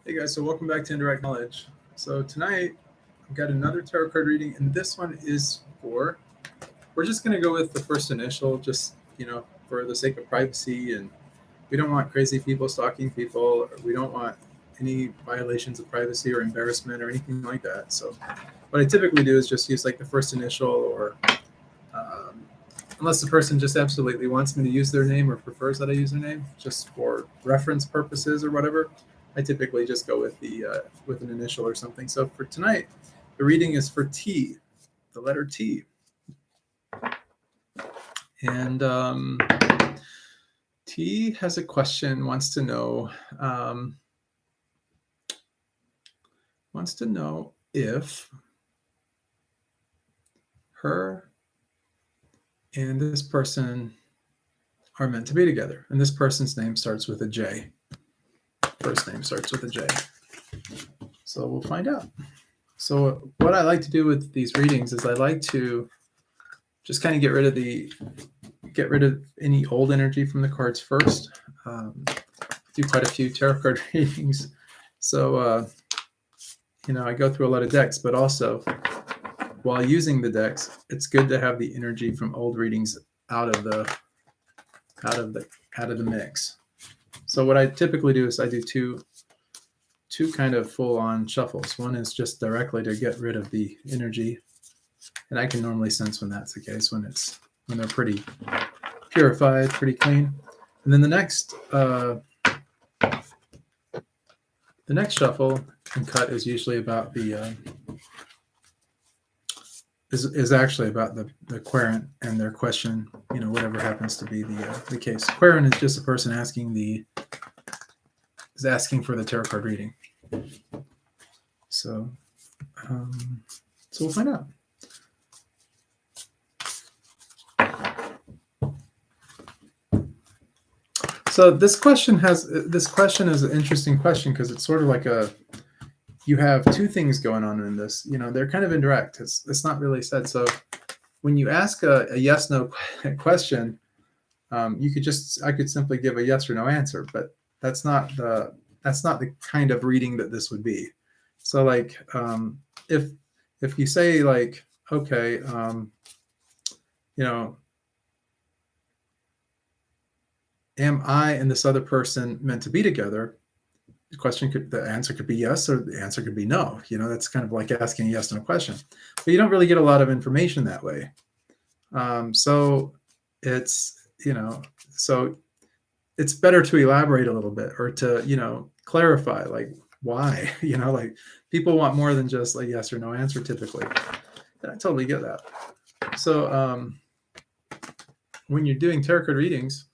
Hey guys, so welcome back to Indirect Knowledge. So tonight I've got another tarot card reading, and this one is we're just going to go with the first initial, just, for the sake of privacy, and we don't want crazy people stalking people, or we don't want any violations of privacy or embarrassment or anything like that. So what I typically do is just use like the first initial, or unless the person just absolutely wants me to use their name or prefers that I use their name, just for reference purposes or whatever, I typically just go with with an initial or something. So for tonight, the reading is for T, the letter T, and T has a question. Wants to know if her and this person are meant to be together, and this person's name starts with a J. First name starts with a J. So we'll find out. So what I like to do with these readings is I like to just kind of get rid of any old energy from the cards first. Do quite a few tarot card readings, so I go through a lot of decks, but also while using the decks, it's good to have the energy from old readings out of the mix. So what I typically do is I do two kind of full-on shuffles. One is just directly to get rid of the energy, and I can normally sense when that's the case, when they're pretty purified, pretty clean. And then the next shuffle and cut is usually about is actually about the querent and their question, whatever happens to be the case. Querent is just a person asking for the tarot card reading. So we'll find out. So this question is an interesting question because it's sort of like you have two things going on in this. They're kind of indirect. It's not really said. So when you ask a yes/no question, I could simply give a yes or no answer, but that's not the kind of reading that this would be. So like if you say like, okay, am I and this other person meant to be together? The answer could be yes, or the answer could be no. That's kind of like asking a yes no question, but you don't really get a lot of information that way. So it's it's better to elaborate a little bit, or to clarify, like, why. Like, people want more than just a yes or no answer typically, and I totally get that. So when you're doing tarot card readings,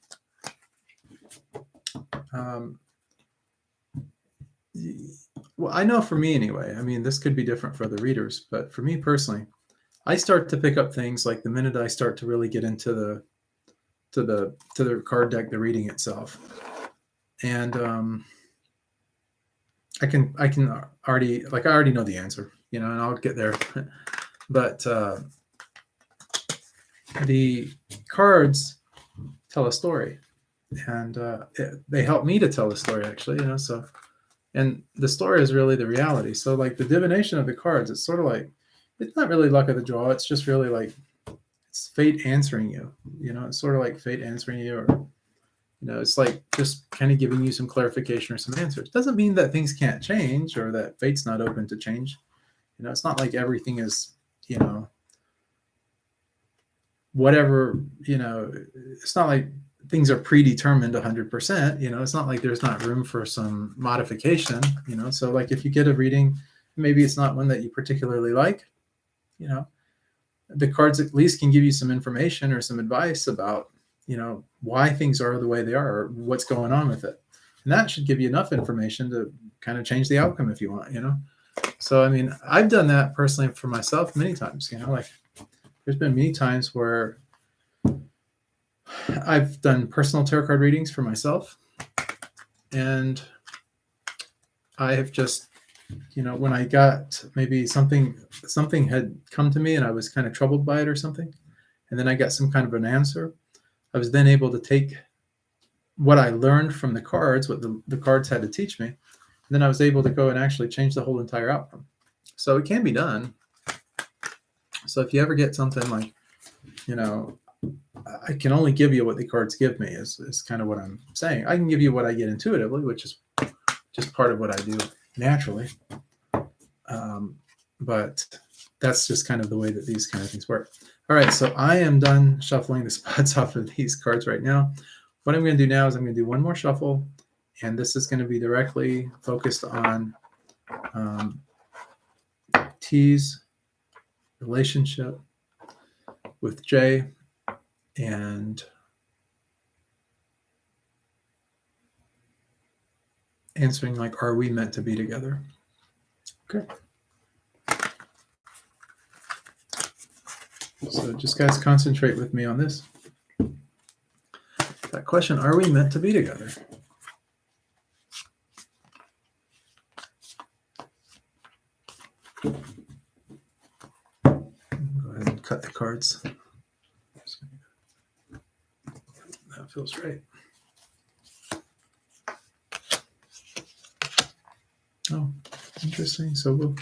well, I know for me anyway, I mean, this could be different for other readers, but for me personally, I start to pick up things like the minute I start to really get into the card deck, the reading itself. And I can already, like, I already know the answer, and I'll get there. But the cards tell a story, and they help me to tell a story, actually, so, and the story is really the reality. So like the divination of the cards, it's sort of like, it's not really luck of the draw. It's just really like, it's fate answering you, it's sort of like fate answering you, or, it's like just kind of giving you some clarification or some answers. Doesn't mean that things can't change or that fate's not open to change. It's not like everything is, whatever, it's not like things are predetermined 100%. It's not like there's not room for some modification. So like if you get a reading, maybe it's not one that you particularly like, the cards at least can give you some information or some advice about, why things are the way they are, or what's going on with it. And that should give you enough information to kind of change the outcome if you want, So, I mean, I've done that personally for myself many times, like there's been many times where I've done personal tarot card readings for myself, and I have just, when I got maybe something had come to me and I was kind of troubled by it or something, and then I got some kind of an answer, I was then able to take what I learned from the cards, what the cards had to teach me, then I was able to go and actually change the whole entire outcome. So it can be done. So if you ever get something like, I can only give you what the cards give me is kind of what I'm saying. I can give you what I get intuitively, which is just part of what I do naturally. But that's just kind of the way that these kind of things work. All right, so I am done shuffling the spots off of these cards right now. What I'm going to do now is I'm going to do one more shuffle, and this is going to be directly focused on T's relationship with J and answering like, are we meant to be together? Okay. So just guys concentrate with me on this. That question, are we meant to be together? Go ahead and cut the cards. That feels right. Oh, interesting. So we'll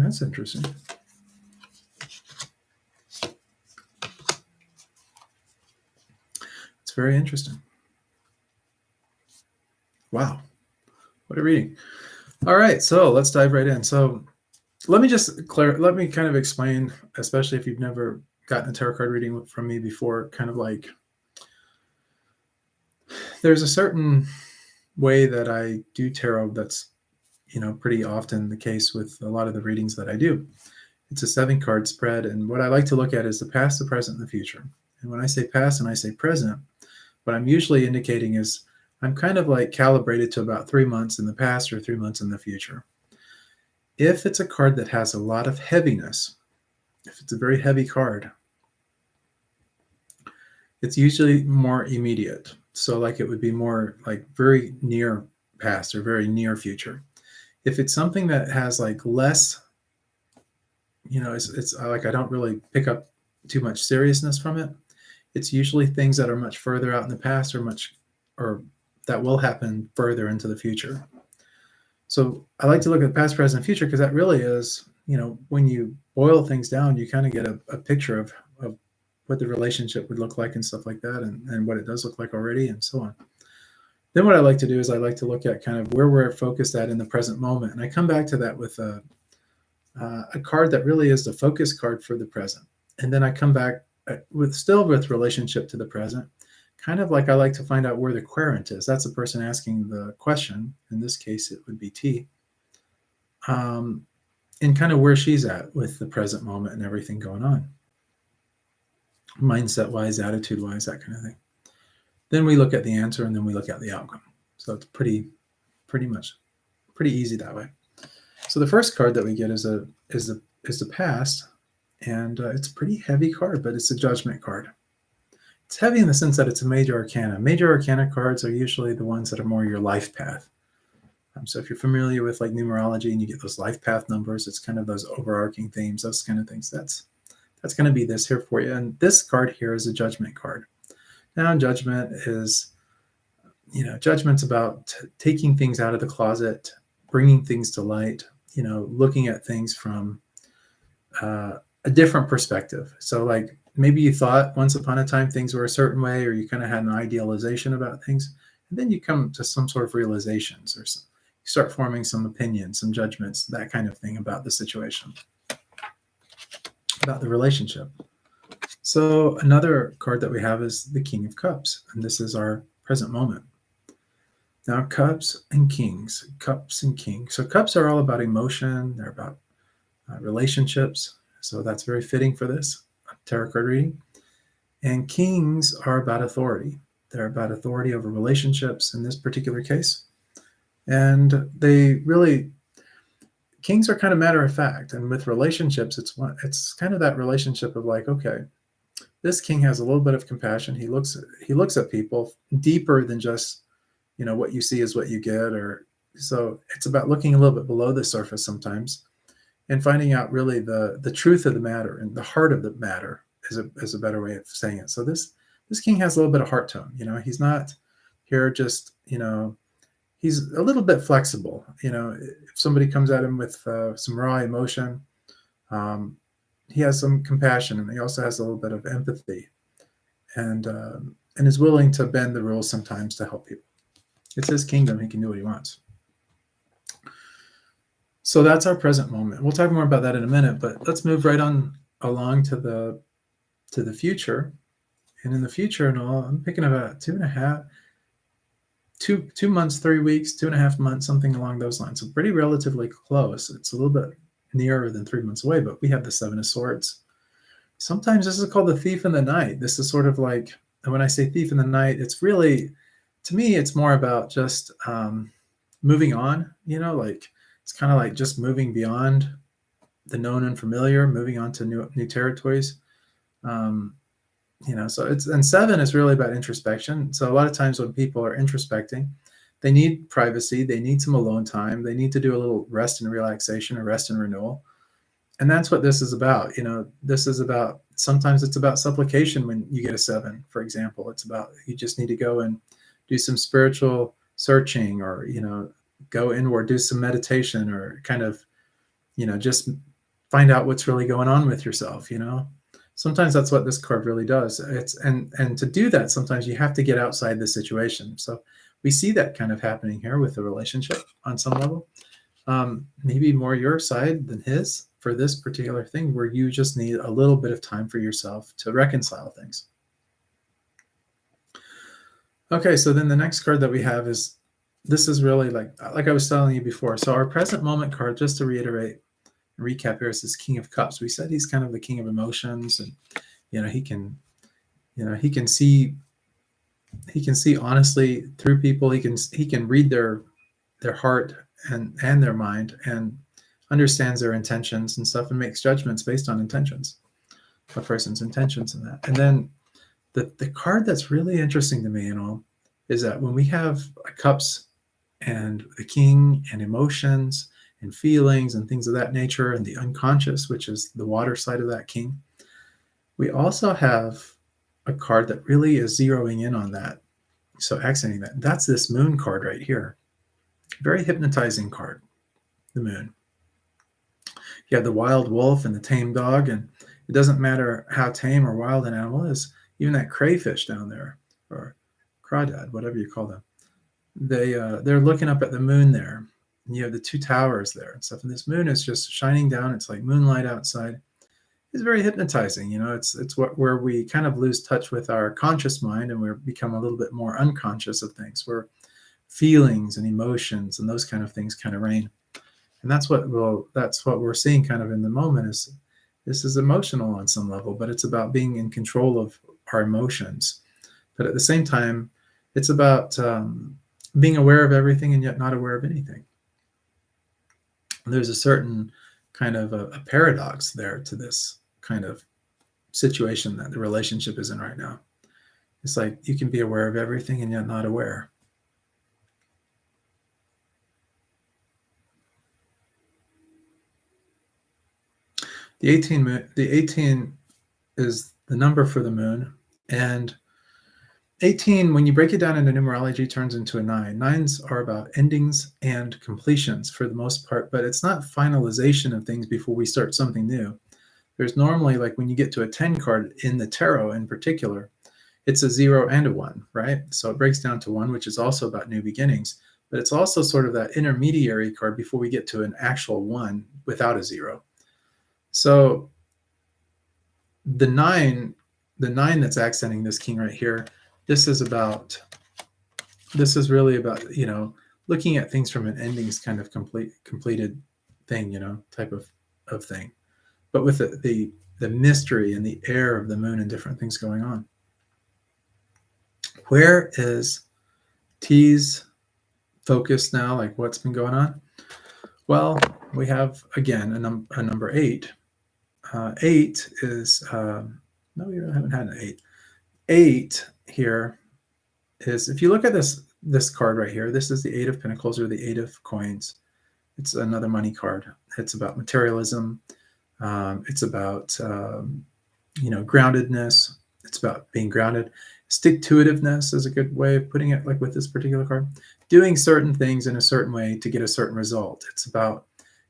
that's interesting. It's very interesting. Wow. What a reading. All right, so let's dive right in. So let me kind of explain, especially if you've never gotten a tarot card reading from me before, kind of like there's a certain way that I do tarot that's, pretty often the case with a lot of the readings that I do. It's a 7-card spread, and what I like to look at is the past, the present, and the future. And when I say past and I say present, what I'm usually indicating is I'm kind of like calibrated to about 3 months in the past or 3 months in the future. If it's a card that has a lot of heaviness, if it's a very heavy card, it's usually more immediate. So like it would be more like very near past or very near future. If it's something that has like less, it's like I don't really pick up too much seriousness from it. It's usually things that are much further out in the past or that will happen further into the future. So I like to look at past, present, future because that really is, when you boil things down, you kind of get a picture of what the relationship would look like and stuff like that, and what it does look like already and so on. Then what I like to do is I like to look at kind of where we're focused at in the present moment. And I come back to that with a card that really is the focus card for the present. And then I come back with relationship to the present, kind of like I like to find out where the querent is. That's the person asking the question. In this case, it would be T. And kind of where she's at with the present moment and everything going on. Mindset-wise, attitude-wise, that kind of thing. Then we look at the answer, and then we look at the outcome. So it's pretty easy that way. So the first card that we get is the past, and it's a pretty heavy card, but it's a judgment card. It's heavy in the sense that it's a major arcana. Major arcana cards are usually the ones that are more your life path. So if you're familiar with like numerology and you get those life path numbers, it's kind of those overarching themes, those kind of things. That's going to be this here for you. And this card here is a judgment card. Now, judgment is, judgment's about taking things out of the closet, bringing things to light, looking at things from a different perspective. So like maybe you thought once upon a time things were a certain way, or you kind of had an idealization about things, and then you come to some sort of realizations, or you start forming some opinions, some judgments, that kind of thing about the situation, about the relationship. So another card that we have is the King of Cups, and this is our present moment. Now, cups and kings. So cups are all about emotion. They're about relationships. So that's very fitting for this tarot card reading. And kings are about authority. They're about authority over relationships in this particular case. And kings are kind of matter of fact. And with relationships, it's kind of that relationship of like, okay, this king has a little bit of compassion. He looks at people deeper than just, what you see is what you get. Or so it's about looking a little bit below the surface sometimes. and finding out really the truth of the matter and the heart of the matter is a better way of saying it. So this king has a little bit of heart tone. He's not here just, he's a little bit flexible. If somebody comes at him with some raw emotion, um, he has some compassion, and he also has a little bit of empathy, and is willing to bend the rules sometimes to help people. It's his kingdom; he can do what he wants. So that's our present moment. We'll talk more about that in a minute, but let's move right on along to the future. And in the future and all, I'm picking about 2 months, 3 weeks, 2.5 months, something along those lines. So pretty relatively close. It's a little bit nearer than 3 months away, but we have the Seven of Swords. Sometimes this is called the thief in the night. This is sort of like, when I say thief in the night, it's really, to me, it's more about just moving on, like it's kind of like just moving beyond the known and familiar, moving on to new territories. So and 7 is really about introspection. So a lot of times when people are introspecting, they need privacy, they need some alone time, they need to do a little rest and relaxation or rest and renewal. And that's what this is about. This is about, sometimes it's about supplication. When you get a 7, for example, it's about, you just need to go and do some spiritual searching, or, go inward, do some meditation, or kind of, just find out what's really going on with yourself. Sometimes that's what this card really does. And to do that, sometimes you have to get outside the situation. So we see that kind of happening here with the relationship on some level. Maybe more your side than his for this particular thing, where you just need a little bit of time for yourself to reconcile things. Okay, so then the next card that we have is, this is really like I was telling you before. So our present moment card, just to reiterate, recap here, is this King of Cups. We said he's kind of the king of emotions, and he can see honestly through people. He can read their heart and their mind, and understands their intentions and stuff, and makes judgments based on intentions, a person's intentions, and that. And then the card that's really interesting to me is that when we have cups and the king and emotions and feelings and things of that nature, and the unconscious, which is the water side of that king, we also have a card that really is zeroing in on that. So accenting that. That's this moon card right here. Very hypnotizing card, the moon. You have the wild wolf and the tame dog, and it doesn't matter how tame or wild an animal is. Even that crayfish down there, or crawdad, whatever you call them, they're looking up at the moon there. And you have the 2 towers there and stuff. And this moon is just shining down. It's like moonlight outside. It's very hypnotizing. It's where we kind of lose touch with our conscious mind, and we become a little bit more unconscious of things, where feelings and emotions and those kind of things kind of reign. And that's what we're seeing kind of in the moment. Is this is emotional on some level, but it's about being in control of our emotions. But at the same time, it's about being aware of everything and yet not aware of anything. There's a certain kind of a paradox there to this kind of situation that the relationship is in right now. It's like you can be aware of everything and yet not aware. The 18 is the number for the moon, and 18, when you break it down into numerology, turns into a 9. 9s are about endings and completions for the most part, but it's not finalization of things before we start something new. There's normally, like when you get to a 10 card in the tarot in particular, it's a 0 and a 1, right? So it breaks down to 1, which is also about new beginnings, but it's also sort of that intermediary card before we get to an actual 1 without a 0. So the 9 that's accenting this king right here, this is really about, looking at things from an endings kind of completed thing, type of thing, but with the mystery and the air of the moon and different things going on. Where is T's focus now? Like, what's been going on? Well, we have again a number 8. 8 is no, we haven't had an 8. 8 here is, if you look at this card right here, this is the 8 of Pentacles, or the 8 of Coins. It's another money card. It's about materialism. It's about groundedness. It's about being grounded. Stick-to-itiveness is a good way of putting it, like with this particular card. Doing certain things in a certain way to get a certain result. It's about,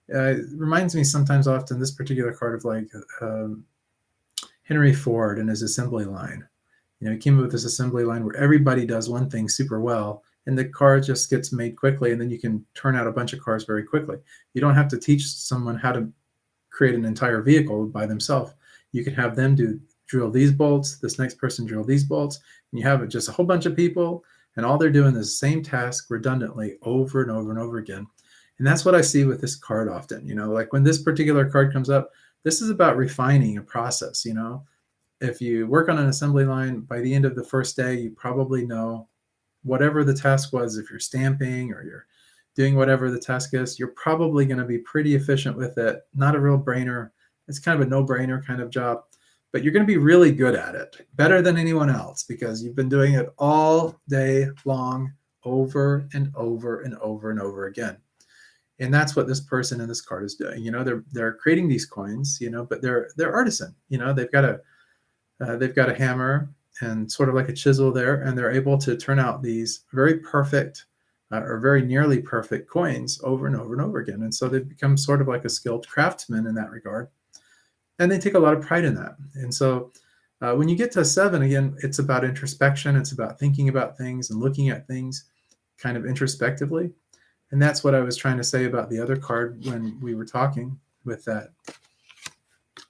it reminds me sometimes often, this particular card, of like Henry Ford and his assembly line. He came up with this assembly line where everybody does one thing super well, and the car just gets made quickly, and then you can turn out a bunch of cars very quickly. You don't have to teach someone how to create an entire vehicle by themselves. You can have them drill these bolts, this next person drill these bolts, and you have just a whole bunch of people, and all they're doing is the same task redundantly over and over and over again. And that's what I see with this card often. Like when this particular card comes up, this is about refining a process. If you work on an assembly line, by the end of the first day, you probably know whatever the task was. If you're stamping or you're doing whatever the task is, you're probably going to be pretty efficient with it. Not a real brainer. It's kind of a no-brainer kind of job, but you're going to be really good at it, better than anyone else, because you've been doing it all day long, over and over and over and over again. And that's what this person in this card is doing. They're creating these coins, but they're artisan. They've got a hammer and sort of like a chisel there, and they're able to turn out these very perfect or very nearly perfect coins over and over and over again. And so they've become sort of like a skilled craftsman in that regard. And they take a lot of pride in that. And so when you get to 7, again, it's about introspection. It's about thinking about things and looking at things kind of introspectively. And that's what I was trying to say about the other card when we were talking with that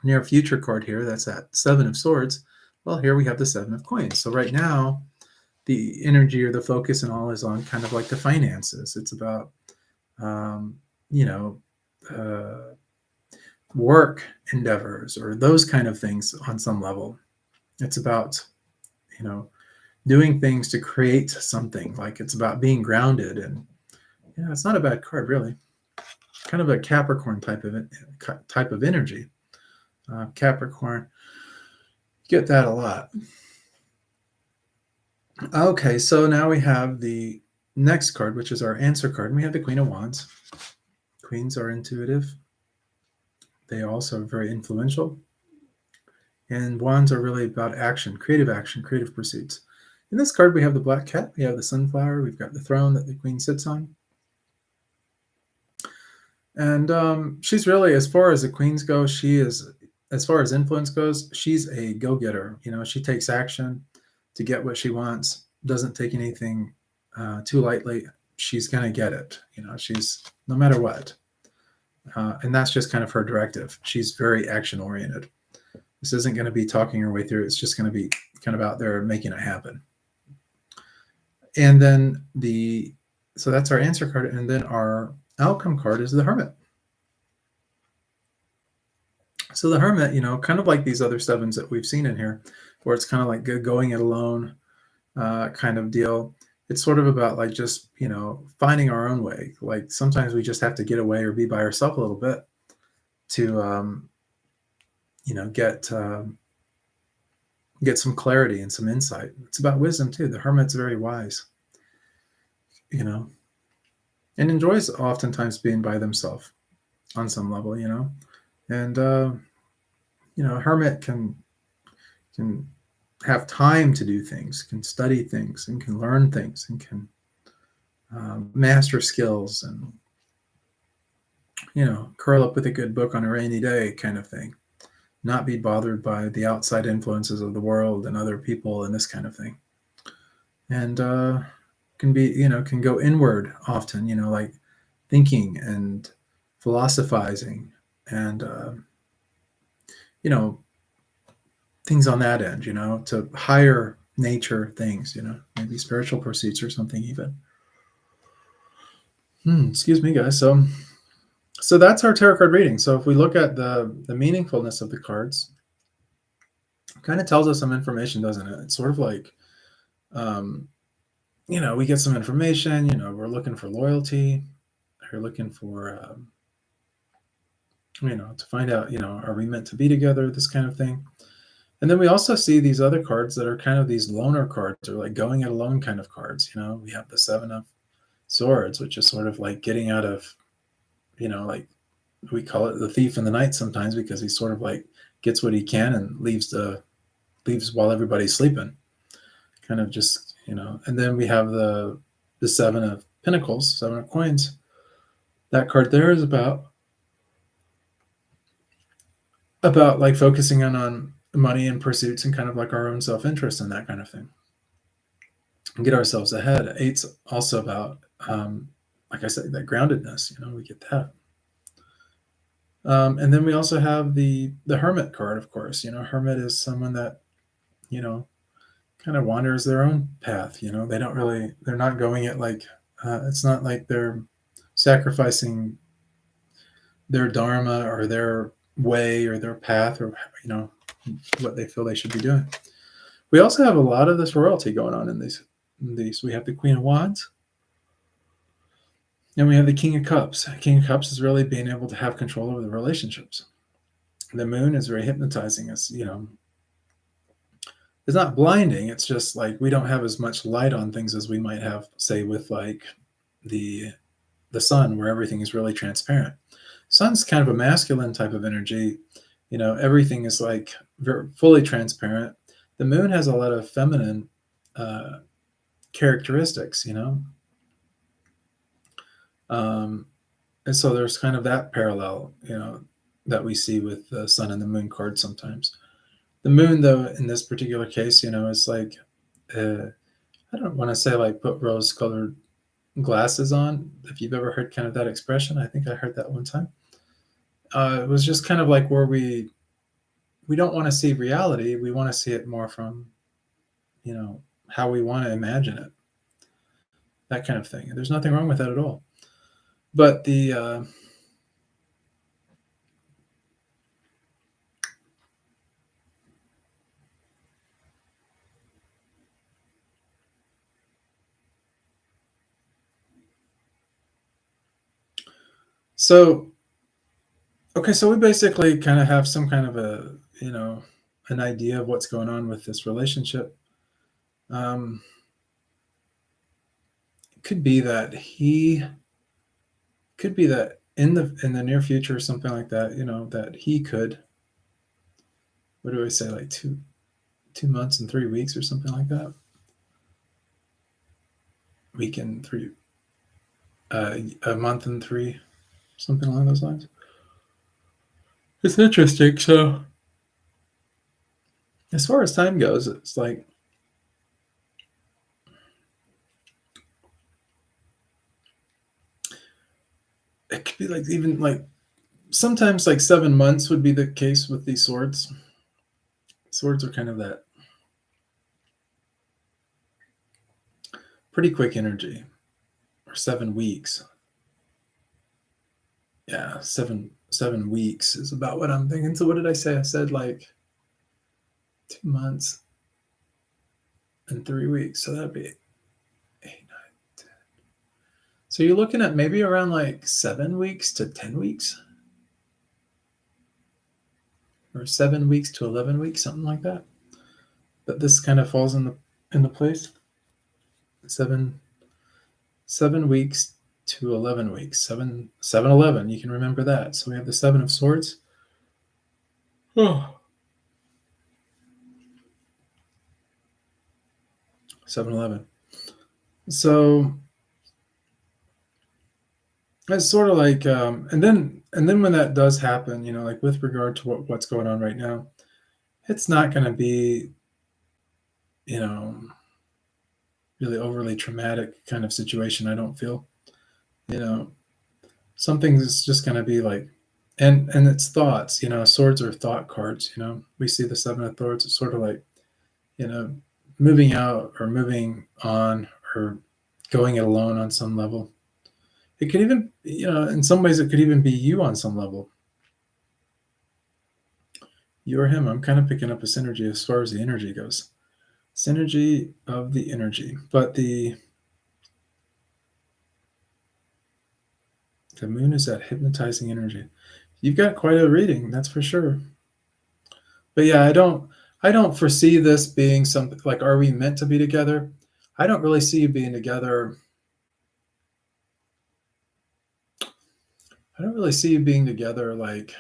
near future card here. That's that 7 of Swords. Well, here we have the 7 of Coins. So right now, the energy or the focus and all is on kind of like the finances. It's about, work endeavors or those kind of things on some level. It's about, doing things to create something. Like it's about being grounded, and it's not a bad card really. Kind of a Capricorn type of energy. Capricorn, get that a lot. Okay, so now we have the next card, which is our answer card. And we have the Queen of Wands. Queens are intuitive. They also are very influential. And wands are really about action, creative pursuits. In this card, we have the Black Cat. We have the Sunflower. We've got the throne that the Queen sits on. And she's really, as far as the Queens go, as far as influence goes, she's a go-getter. She takes action to get what she wants, doesn't take anything too lightly. She's going to get it. She's no matter what. And that's just kind of her directive. She's very action oriented. This isn't going to be talking her way through. It's just going to be kind of out there making it happen. And then so that's our answer card. And then our outcome card is the Hermit. So the Hermit, kind of like these other 7s that we've seen in here, where it's kind of like going it alone kind of deal. It's sort of about like just, finding our own way. Like sometimes we just have to get away or be by ourselves a little bit to, get some clarity and some insight. It's about wisdom too. The Hermit's very wise, and enjoys oftentimes being by themselves on some level, and, a hermit can have time to do things, can study things, and can learn things, and can master skills, and curl up with a good book on a rainy day kind of thing, not be bothered by the outside influences of the world and other people and this kind of thing, and can go inward often, like thinking and philosophizing and things on that end, to higher nature things, maybe spiritual pursuits or something even. Excuse me, guys. So that's our tarot card reading. So if we look at the meaningfulness of the cards, it kind of tells us some information, doesn't it? It's sort of like, we get some information, we're looking for loyalty. We're looking for, to find out, are we meant to be together, this kind of thing. And then we also see these other cards that are kind of these loner cards, or like going it alone kind of cards. We have the 7 of Swords, which is sort of like getting out of, like we call it the thief in the night sometimes, because he sort of like gets what he can and leaves while everybody's sleeping, kind of just, and then we have the Seven of Pentacles, Seven of Coins. That card there is about like focusing on money and pursuits and kind of like our own self-interest and that kind of thing, and get ourselves ahead. Eight's also about, like I said, that groundedness, we get that. And then we also have the Hermit card, of course. Hermit is someone that, kind of wanders their own path. They're not going it like, it's not like they're sacrificing their dharma or their way or their path, or what they feel they should be doing. We also have a lot of this royalty going on in these. We have the Queen of Wands, and we have the King of Cups. King of Cups is really being able to have control over the relationships. The Moon is very hypnotizing us. It's not blinding. It's just like we don't have as much light on things as we might have, say, with like the Sun, where everything is really transparent. Sun's kind of a masculine type of energy. Everything is like fully transparent. The Moon has a lot of feminine characteristics, and so there's kind of that parallel, that we see with the Sun and the Moon card sometimes. The Moon, though, in this particular case, is like, I don't want to say like put rose-colored glasses on. If you've ever heard kind of that expression, I think I heard that one time. It was just kind of like where we don't want to see reality. We want to see it more from, how we want to imagine it. That kind of thing. And there's nothing wrong with that at all. But the so we basically kind of have some kind of a, an idea of what's going on with this relationship. It could be that in the near future or something like that, that he could, what do I say, like 2 months and 3 weeks or something like that. Week and 3, a month and 3, something along those lines. It's interesting. So as far as time goes, it's like, it could be like, even like sometimes like 7 months would be the case with these swords. Swords are kind of that pretty quick energy, or 7 weeks. Yeah, 7 weeks is about what I'm thinking. So what did I say? I said like 2 months and 3 weeks. So that'd be 8, 9, 10. So you're looking at maybe around like 7 weeks to 10 weeks, or 7 weeks to 11 weeks, something like that. But this kind of falls in the place. 7 weeks to 11 weeks. 7-11. You can remember that. So we have the 7 of Swords. Oh. 7-11. So it's sort of like, and then when that does happen, like with regard to what's going on right now, it's not going to be, really overly traumatic kind of situation. I don't feel, something is just going to be like, and it's thoughts. Swords are thought cards. We see the 7 of Swords. It's sort of like, moving out or moving on or going it alone on some level. It could even, in some ways, it could even be you on some level. You or him. I'm kind of picking up a synergy as far as the energy goes. Synergy of the energy. But the Moon is that hypnotizing energy. You've got quite a reading, that's for sure. But yeah, I don't foresee this being something like, are we meant to be together? I don't really see you being together. I don't really see you being together like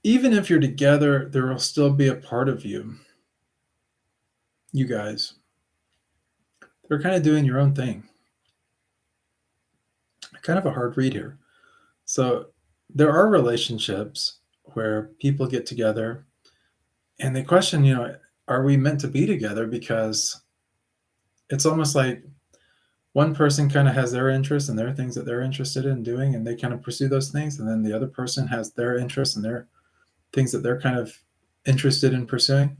even if you're together, there will still be a part of you, you guys. They're kind of doing your own thing. Kind of a hard read here. So there are relationships where people get together and they question, are we meant to be together? Because it's almost like one person kind of has their interests and their things that they're interested in doing, and they kind of pursue those things. And then the other person has their interests and their things that they're kind of interested in pursuing.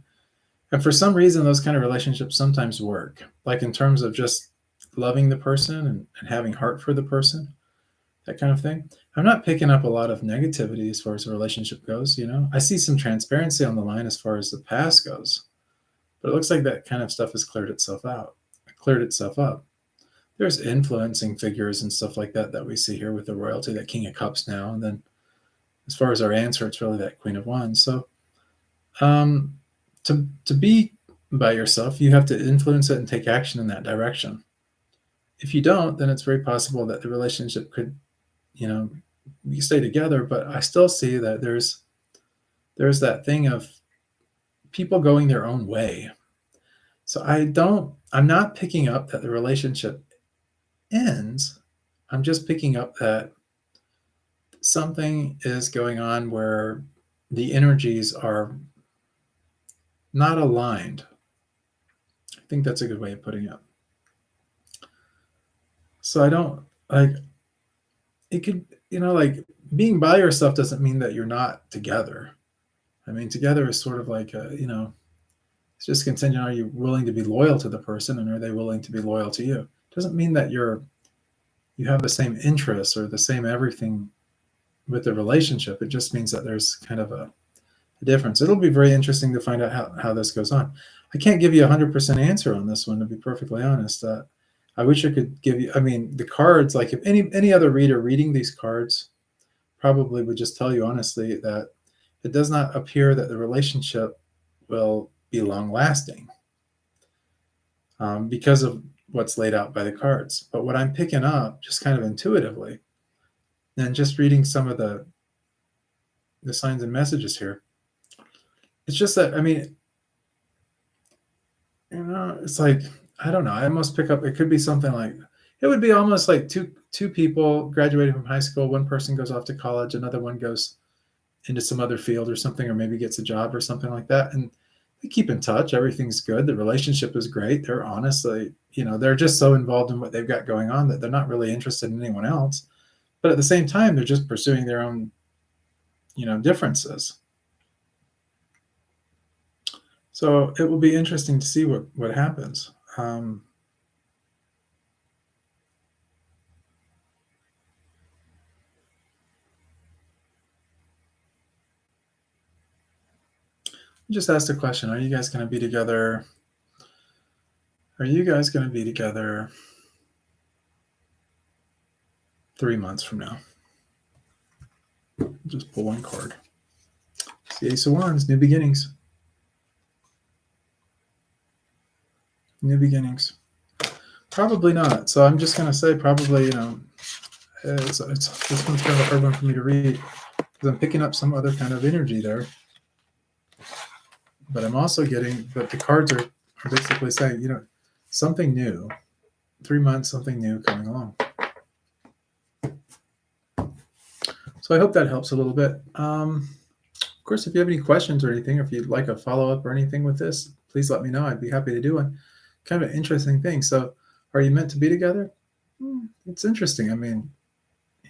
And for some reason, those kind of relationships sometimes work, like in terms of just loving the person and having heart for the person, that kind of thing. I'm not picking up a lot of negativity as far as the relationship goes. I see some transparency on the line as far as the past goes, but it looks like that kind of stuff has cleared itself up. There's influencing figures and stuff like that we see here with the royalty, that King of Cups now. And then as far as our answer, it's really that Queen of Wands. So to be by yourself, you have to influence it and take action in that direction. If you don't, then it's very possible that the relationship could, you stay together. But I still see that there's that thing of people going their own way. So I'm not picking up that the relationship ends. I'm just picking up that something is going on where the energies are not aligned. I think that's a good way of putting it. So I don't like it could, like being by yourself doesn't mean that you're not together. I mean, together is sort of like, it's just contingent. Are you willing to be loyal to the person, and are they willing to be loyal to you? It doesn't mean that you have the same interests or the same everything with the relationship. It just means that there's kind of a difference. It'll be very interesting to find out how this goes on. I can't give you 100% answer on this one, to be perfectly honest. I wish I could give you, the cards, like if any other reader reading these cards probably would just tell you honestly that it does not appear that the relationship will be long lasting because of what's laid out by the cards. But what I'm picking up just kind of intuitively and just reading some of the signs and messages here, it's just that, it's like, I don't know. I almost pick up, it could be something like, it would be almost like two people graduating from high school. One person goes off to college, another one goes into some other field or something, or maybe gets a job or something like that. And they keep in touch. Everything's good. The relationship is great. They're honestly, they're just so involved in what they've got going on that they're not really interested in anyone else. But at the same time, they're just pursuing their own, differences. So it will be interesting to see what happens. Just asked a question. Are you guys going to be together? Are you guys going to be together 3 months from now? Just pull one card. It's the Ace of Wands, new beginnings. New beginnings. Probably not. So I'm just going to say probably, it's this one's kind of a hard one for me to read because I'm picking up some other kind of energy there. But I'm also getting that the cards are basically saying, something new. 3 months, something new coming along. So I hope that helps a little bit. Of course, if you have any questions or anything, or if you'd like a follow-up or anything with this, please let me know. I'd be happy to do one. Kind of an interesting thing. So are you meant to be together? It's interesting.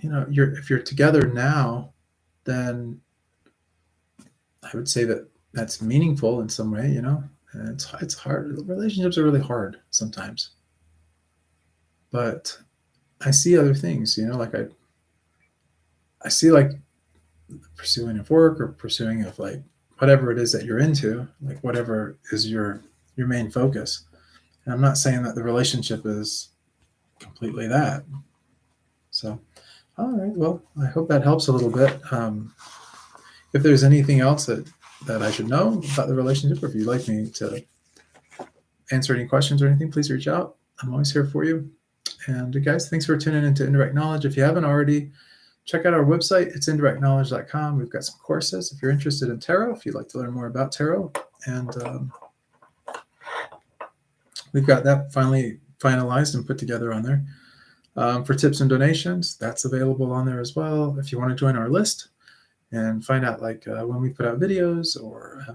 If you're together now, then I would say that's meaningful in some way, and it's hard. Relationships are really hard sometimes, but I see other things, like I see like pursuing of work or pursuing of like whatever it is that you're into, like whatever is your main focus. And I'm not saying that the relationship is completely that. So, all right. Well, I hope that helps a little bit. If there's anything else that that I should know about the relationship, or if you'd like me to answer any questions or anything, please reach out. I'm always here for you. And guys, thanks for tuning into Indirect Knowledge. If you haven't already, check out our website. It's indirectknowledge.com. We've got some courses if you're interested in tarot, if you'd like to learn more about tarot. And we've got that finally finalized and put together on there. For tips and donations, that's available on there as well. If you want to join our list and find out like when we put out videos or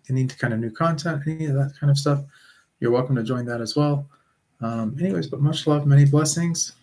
any kind of new content, any of that kind of stuff, you're welcome to join that as well. Anyways, but much love, many blessings.